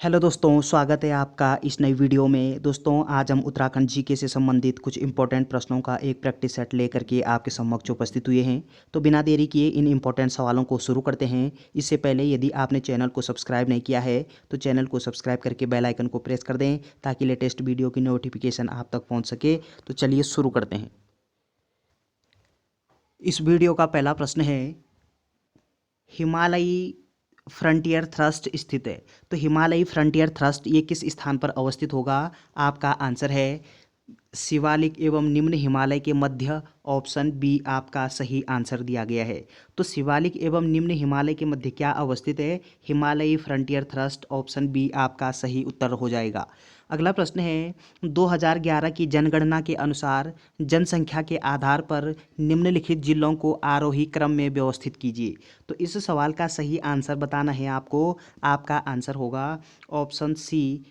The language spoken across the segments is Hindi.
हेलो दोस्तों, स्वागत है आपका इस नई वीडियो में। दोस्तों, आज हम उत्तराखंड जीके से संबंधित कुछ इंपॉर्टेंट प्रश्नों का एक प्रैक्टिस सेट लेकर के आपके समक्ष उपस्थित हुए हैं। तो बिना देरी किए इन इंपॉर्टेंट सवालों को शुरू करते हैं। इससे पहले यदि आपने चैनल को सब्सक्राइब नहीं किया है तो चैनल को सब्सक्राइब करके बेल आइकन को प्रेस कर दें ताकि लेटेस्ट वीडियो की नोटिफिकेशन आप तक पहुँच सके। तो चलिए शुरू करते हैं। इस वीडियो का पहला प्रश्न है, हिमालयी फ्रंटियर थ्रस्ट स्थित है। तो हिमालयी फ्रंटियर थ्रस्ट ये किस स्थान पर अवस्थित होगा? आपका आंसर है शिवालिक एवं निम्न हिमालय के मध्य। ऑप्शन बी आपका सही आंसर दिया गया है। तो शिवालिक एवं निम्न हिमालय के मध्य क्या अवस्थित है? हिमालयी फ्रंटियर थ्रस्ट। ऑप्शन बी आपका सही उत्तर हो जाएगा। अगला प्रश्न है, 2011 की जनगणना के अनुसार जनसंख्या के आधार पर निम्नलिखित जिलों को आरोही क्रम में व्यवस्थित कीजिए। तो इस सवाल का सही आंसर बताना है आपको। आपका आंसर होगा ऑप्शन सी,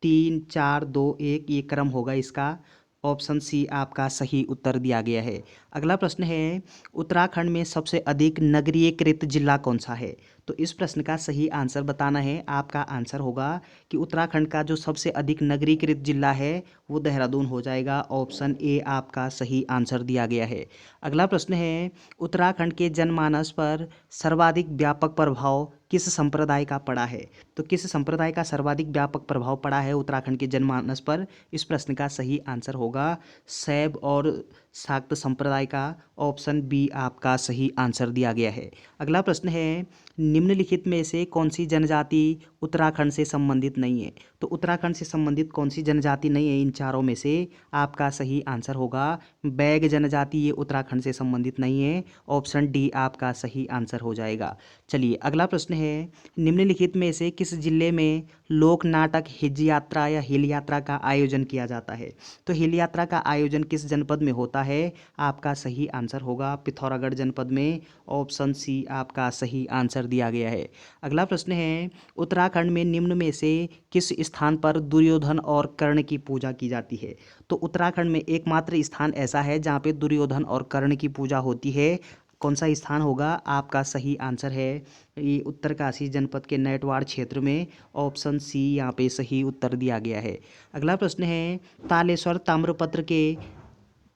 3 4 2 1 ये क्रम होगा इसका। ऑप्शन सी आपका सही उत्तर दिया गया है। अगला प्रश्न है, उत्तराखंड में सबसे अधिक नगरीयकृत जिला कौन सा है? तो इस प्रश्न का सही आंसर बताना है। आपका आंसर होगा कि उत्तराखंड का जो सबसे अधिक नगरीकृत जिला है वो देहरादून हो जाएगा। ऑप्शन ए आपका सही आंसर दिया गया है। अगला प्रश्न है, उत्तराखंड के जनमानस पर सर्वाधिक व्यापक प्रभाव किस संप्रदाय का पड़ा है? तो किस संप्रदाय का सर्वाधिक व्यापक प्रभाव पड़ा है उत्तराखंड के जनमानस पर? इस प्रश्न का सही आंसर होगा शैव और शाक्त संप्रदाय का। ऑप्शन बी आपका सही आंसर दिया गया है। अगला प्रश्न है, निम्नलिखित में से कौन सी जनजाति उत्तराखंड से संबंधित नहीं है? तो उत्तराखंड से संबंधित कौन सी जनजाति नहीं है इन चारों में से? आपका सही आंसर होगा बैग जनजाति, ये उत्तराखंड से संबंधित नहीं है। ऑप्शन डी आपका सही आंसर हो जाएगा। चलिए अगला प्रश्न है, निम्नलिखित में से किस जिले में लोक नाटक हिज यात्रा या हिल यात्रा का आयोजन किया जाता है? तो हिल यात्रा का आयोजन किस जनपद में होता है? आपका सही आंसर होगा पिथौरागढ़ जनपद में। ऑप्शन सी आपका सही आंसर दिया गया है। अगला प्रश्न है, उत्तराखंड में निम्न में से किस स्थान पर दुर्योधन और कर्ण की पूजा की जाती है? तो उत्तराखंड में एकमात्र स्थान ऐसा है जहाँ पे दुर्योधन और कर्ण की पूजा होती है। कौन सा स्थान होगा? आपका सही आंसर है ये उत्तरकाशी जनपद के नैटवाड़ क्षेत्र में। ऑप्शन सी यहाँ पे सही उत्तर दिया गया है। अगला प्रश्न है, तालेश्वर ताम्रपत्र के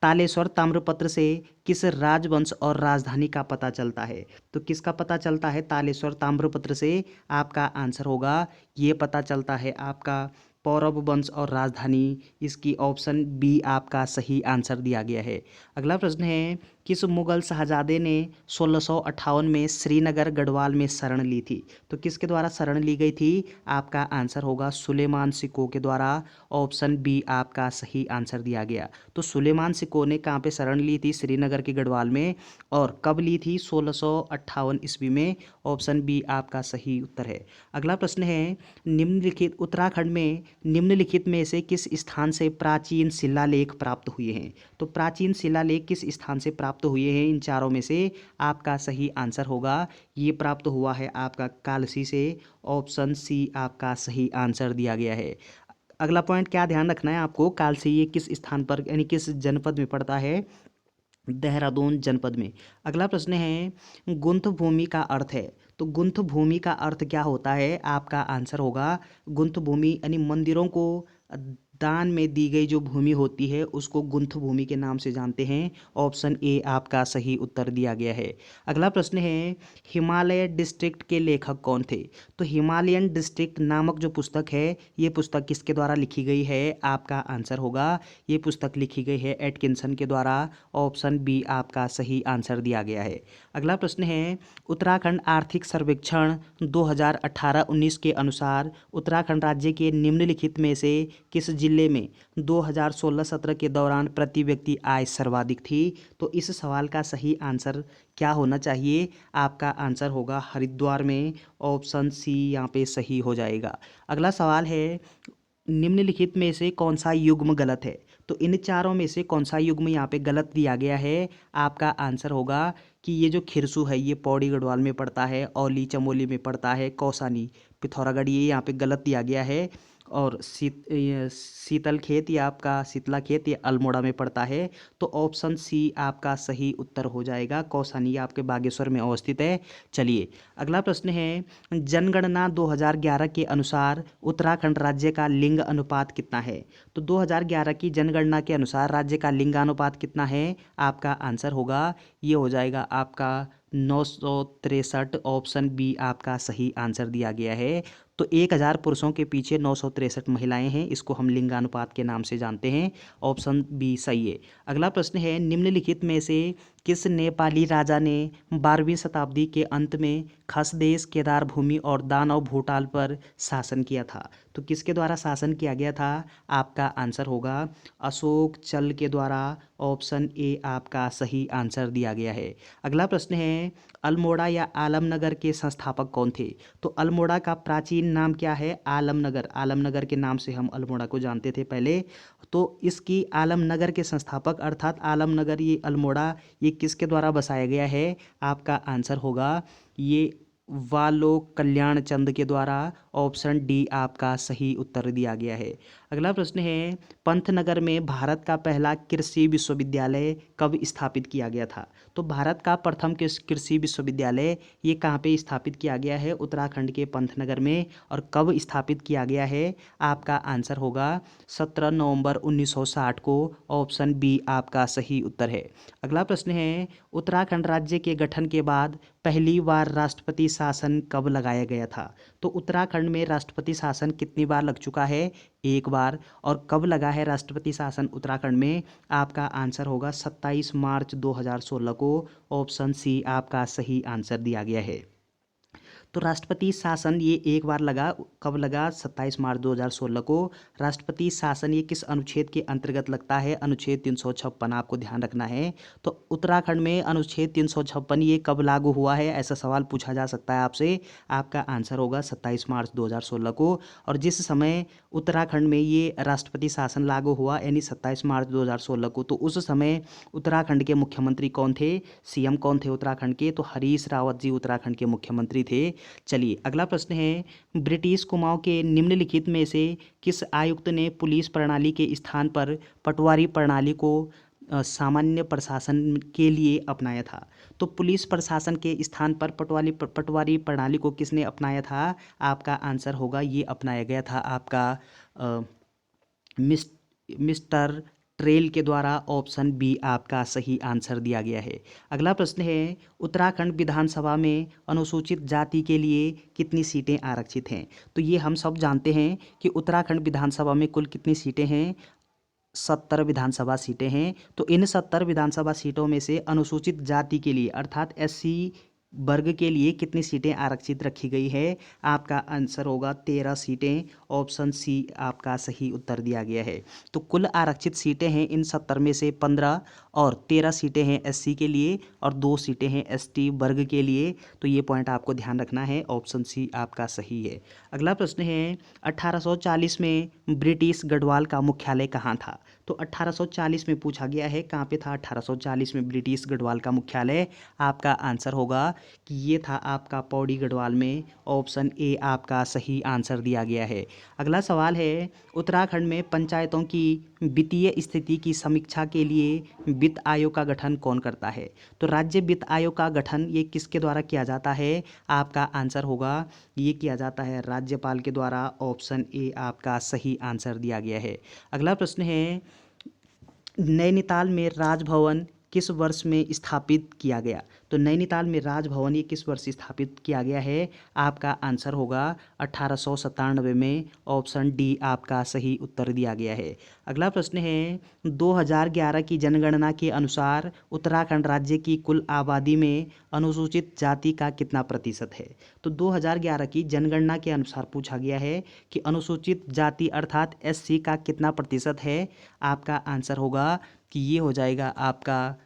तालेश्वर ताम्रपत्र से किस राजवंश और राजधानी का पता चलता है? तो किसका पता चलता है तालेश्वर ताम्रपत्र से? आपका आंसर होगा ये पता चलता है आपका पौरव वंश और राजधानी। इसकी ऑप्शन बी आपका सही आंसर दिया गया है। अगला प्रश्न है, किस मुगल शहजादे ने 1658 में श्रीनगर गढ़वाल में शरण ली थी? तो किसके द्वारा शरण ली गई थी? आपका आंसर होगा सुलेमान सिकोह के द्वारा। ऑप्शन बी आपका सही आंसर दिया गया। तो सुलेमान सिकोह ने कहाँ पे शरण ली थी? श्रीनगर के गढ़वाल में। और कब ली थी? 1658 ईस्वी में। ऑप्शन बी आपका सही उत्तर है। अगला प्रश्न है, निम्नलिखित उत्तराखंड में निम्नलिखित में से किस स्थान से प्राचीन शिलालेख प्राप्त हुए हैं? तो प्राचीन शिलालेख किस स्थान से प्राप्त हुए हैं इन चारों में से? आपका सही आंसर होगा ये प्राप्त हुआ है आपका कालसी से। ऑप्शन सी आपका सही आंसर दिया गया है। अगला पॉइंट क्या ध्यान रखना है आपको, कालसी ये किस स्थान पर यानी किस जनपद में पड़ता है? देहरादून जनपद में। अगला प्रश्न है, गुंथ भूमि का अर्थ है। तो गुंथ भूमि का अर्थ क्या होता है? आपका आंसर होगा गुंथ भूमि यानी मंदिरों को दान में दी गई जो भूमि होती है उसको गुंथ भूमि के नाम से जानते हैं। ऑप्शन ए आपका सही उत्तर दिया गया है। अगला प्रश्न है, हिमालय डिस्ट्रिक्ट के लेखक कौन थे? तो हिमालयन डिस्ट्रिक्ट नामक जो पुस्तक है ये पुस्तक किसके द्वारा लिखी गई है? आपका आंसर होगा ये पुस्तक लिखी गई है एटकिंसन के द्वारा। ऑप्शन बी आपका सही आंसर दिया गया है। अगला प्रश्न है, उत्तराखंड आर्थिक सर्वेक्षण 2018-19 के अनुसार उत्तराखंड राज्य के निम्नलिखित में से किस जिले में 2016-17 के दौरान प्रति व्यक्ति आय सर्वाधिक थी? तो इस सवाल का सही आंसर क्या होना चाहिए? आपका आंसर होगा हरिद्वार में। ऑप्शन सी यहाँ पे सही हो जाएगा। अगला सवाल है, निम्नलिखित में से कौन सा युग्म गलत है? तो इन चारों में से कौन सा युग्म यहाँ पे गलत दिया गया है? आपका आंसर होगा कि ये जो खिरसू है ये पौड़ी गढ़वाल में पड़ता है, औली चमोली में पड़ता है, कौसानी पिथौरागढ़ ये यहाँ पे गलत दिया गया है। और शीतल खेत या आपका शीतला खेत ये अल्मोड़ा में पड़ता है। तो ऑप्शन सी आपका सही उत्तर हो जाएगा। कौसानी आपके बागेश्वर में अवस्थित है। चलिए अगला प्रश्न है, जनगणना 2011 के अनुसार उत्तराखंड राज्य का लिंग अनुपात कितना है? तो 2011 की जनगणना के अनुसार राज्य का लिंगानुपात कितना है? आपका आंसर होगा, ये हो जाएगा आपका 963। ऑप्शन बी आपका सही आंसर दिया गया है। तो 1000 पुरुषों के पीछे 963 महिलाएं हैं, इसको हम लिंगानुपात के नाम से जानते हैं। ऑप्शन बी सही है। अगला प्रश्न है, निम्नलिखित में से किस नेपाली राजा ने 12वीं शताब्दी के अंत में खसदेश, केदार भूमि और दानव भूटाल पर शासन किया था? तो किसके द्वारा शासन किया गया था? आपका आंसर होगा अशोक चल के द्वारा। ऑप्शन ए आपका सही आंसर दिया गया है। अगला प्रश्न है, अल्मोड़ा या आलमनगर के संस्थापक कौन थे? तो अल्मोड़ा का प्राचीन नाम क्या है? आलमनगर। आलमनगर के नाम से हम अल्मोड़ा को जानते थे पहले। तो इसकी आलमनगर के संस्थापक अर्थात आलमनगर ये अल्मोड़ा ये किसके द्वारा बसाया गया है? आपका आंसर होगा ये वालोक कल्याण चंद के द्वारा। ऑप्शन डी आपका सही उत्तर दिया गया है। अगला प्रश्न है, पंतनगर में भारत का पहला कृषि विश्वविद्यालय कब स्थापित किया गया था? तो भारत का प्रथम कृषि विश्वविद्यालय ये कहाँ पे स्थापित किया गया है? उत्तराखंड के पंतनगर में। और कब स्थापित किया गया है? आपका आंसर होगा 17 नवंबर 1960 को। ऑप्शन बी आपका सही उत्तर है। अगला प्रश्न है, उत्तराखंड राज्य के गठन के बाद पहली बार राष्ट्रपति शासन कब लगाया गया था? तो उत्तराखंड में राष्ट्रपति शासन कितनी बार लग चुका है? एक बार। और कब लगा है राष्ट्रपति शासन उत्तराखंड में? आपका आंसर होगा 27 मार्च 2016 को। ऑप्शन सी आपका सही आंसर दिया गया है। तो राष्ट्रपति शासन ये एक बार लगा, कब लगा? 27 मार्च 2016 को। राष्ट्रपति शासन ये किस अनुच्छेद के अंतर्गत लगता है? अनुच्छेद 356, आपको ध्यान रखना है। तो उत्तराखंड में अनुच्छेद 356 ये कब लागू हुआ है? ऐसा सवाल पूछा जा सकता है आपसे। आपका आंसर होगा 27 मार्च 2016 को। और जिस समय उत्तराखंड में ये राष्ट्रपति शासन लागू हुआ यानी 27 मार्च 2016 को, तो उस समय उत्तराखंड के मुख्यमंत्री कौन थे? सीएम कौन थे उत्तराखंड के? तो हरीश रावत जी उत्तराखंड के मुख्यमंत्री थे। चलिए अगला प्रश्न है, ब्रिटिश कुमाऊं के निम्नलिखित में से किस आयुक्त ने पुलिस प्रणाली के स्थान पर पटवारी प्रणाली को सामान्य प्रशासन के लिए अपनाया था? तो पुलिस प्रशासन के स्थान पर पटवारी प्रणाली को किसने अपनाया था? आपका आंसर होगा ये अपनाया गया था आपका मिस मिस्टर ट्रेल के द्वारा। ऑप्शन बी आपका सही आंसर दिया गया है। अगला प्रश्न है, उत्तराखंड विधानसभा में अनुसूचित जाति के लिए कितनी सीटें आरक्षित हैं? तो ये हम सब जानते हैं कि उत्तराखंड विधानसभा में कुल कितनी सीटें हैं? 70 विधानसभा सीटें हैं। तो इन 70 विधानसभा सीटों में से अनुसूचित जाति के लिए अर्थात एससी वर्ग के लिए कितनी सीटें आरक्षित रखी गई है? आपका आंसर होगा 13 सीटें। ऑप्शन सी आपका सही उत्तर दिया गया है। तो कुल आरक्षित सीटें हैं इन 70 में से 15 और 13 सीटें हैं एससी के लिए और 2 सीटें हैं एसटी वर्ग के लिए। तो ये पॉइंट आपको ध्यान रखना है। ऑप्शन सी आपका सही है। अगला प्रश्न है, 1840 में ब्रिटिश गढ़वाल का मुख्यालय कहाँ था? तो 1840 में पूछा गया है कहाँ पे था 1840 में ब्रिटिश गढ़वाल का मुख्यालय? आपका आंसर होगा कि ये था आपका पौड़ी गढ़वाल में। ऑप्शन ए आपका सही आंसर दिया गया है। अगला सवाल है, उत्तराखंड में पंचायतों की वित्तीय स्थिति की समीक्षा के लिए वित्त आयोग का गठन कौन करता है? तो राज्य वित्त आयोग का गठन ये किसके द्वारा किया जाता है? आपका आंसर होगा ये किया जाता है राज्यपाल के द्वारा। ऑप्शन ए आपका सही आंसर दिया गया है। अगला प्रश्न है, नैनीताल में राजभवन किस वर्ष में स्थापित किया गया? तो नैनीताल में राजभवन ये किस वर्ष स्थापित किया गया है? आपका आंसर होगा 1897 में। ऑप्शन डी आपका सही उत्तर दिया गया है। अगला प्रश्न है, 2011 की जनगणना के अनुसार उत्तराखंड राज्य की कुल आबादी में अनुसूचित जाति का कितना प्रतिशत है? तो 2011 की जनगणना के अनुसार पूछा गया है कि अनुसूचित जाति अर्थात एससी का कितना प्रतिशत है? आपका आंसर होगा कि ये हो जाएगा आपका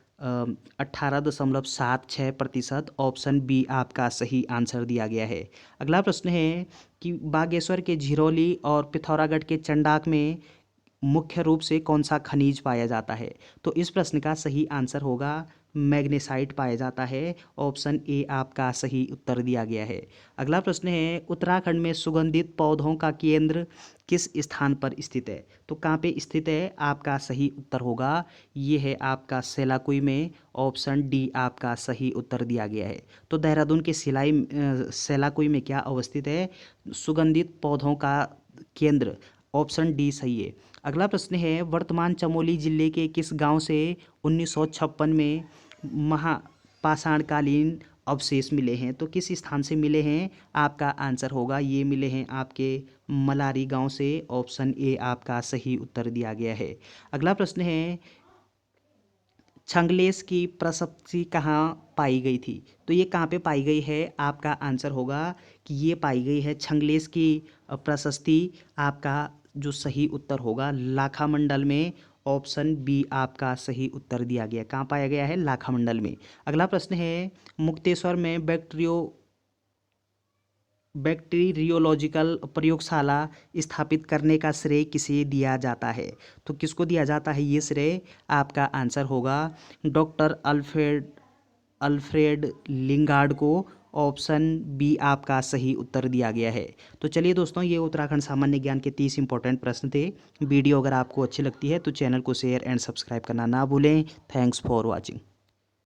18.76%। ऑप्शन बी आपका सही आंसर दिया गया है। अगला प्रश्न है कि बागेश्वर के झिरोली और पिथौरागढ़ के चंडाक में मुख्य रूप से कौन सा खनिज पाया जाता है? तो इस प्रश्न का सही आंसर होगा मैग्नेसाइट पाया जाता है। ऑप्शन ए आपका सही उत्तर दिया गया है। अगला प्रश्न है, उत्तराखंड में सुगंधित पौधों का केंद्र किस स्थान पर स्थित है? तो कहाँ पे स्थित है? आपका सही उत्तर होगा ये है आपका सेलाकुई में। ऑप्शन डी आपका सही उत्तर दिया गया है। तो देहरादून के सेलाकुई में क्या अवस्थित है? सुगंधित पौधों का केंद्र। ऑप्शन डी सही है। अगला प्रश्न है, वर्तमान चमोली जिले के किस गांव से 1956 में महापाषाणकालीन अवशेष मिले हैं? तो किस स्थान से मिले हैं? आपका आंसर होगा ये मिले हैं आपके मलारी गांव से। ऑप्शन ए आपका सही उत्तर दिया गया है। अगला प्रश्न है, छंगलेस की प्रशस्ति कहाँ पाई गई थी? तो ये कहाँ पे पाई गई है? आपका आंसर होगा कि ये पाई गई है छंगलेस की प्रशस्ति। आपका जो सही उत्तर होगा लाखा मंडल में। ऑप्शन बी आपका सही उत्तर दिया गया। कहाँ पाया गया है? लाखा मंडल में। अगला प्रश्न है, मुक्तेश्वर में बैक्टीरियोलॉजिकल प्रयोगशाला स्थापित करने का श्रेय किसे दिया जाता है? तो किसको दिया जाता है ये श्रेय? आपका आंसर होगा डॉक्टर अल्फ्रेड लिंगार्ड को। ऑप्शन बी आपका सही उत्तर दिया गया है। तो चलिए दोस्तों, ये उत्तराखंड सामान्य ज्ञान के 30 इंपॉर्टेंट प्रश्न थे। वीडियो अगर आपको अच्छी लगती है तो चैनल को शेयर एंड सब्सक्राइब करना ना भूलें। Thanks for watching.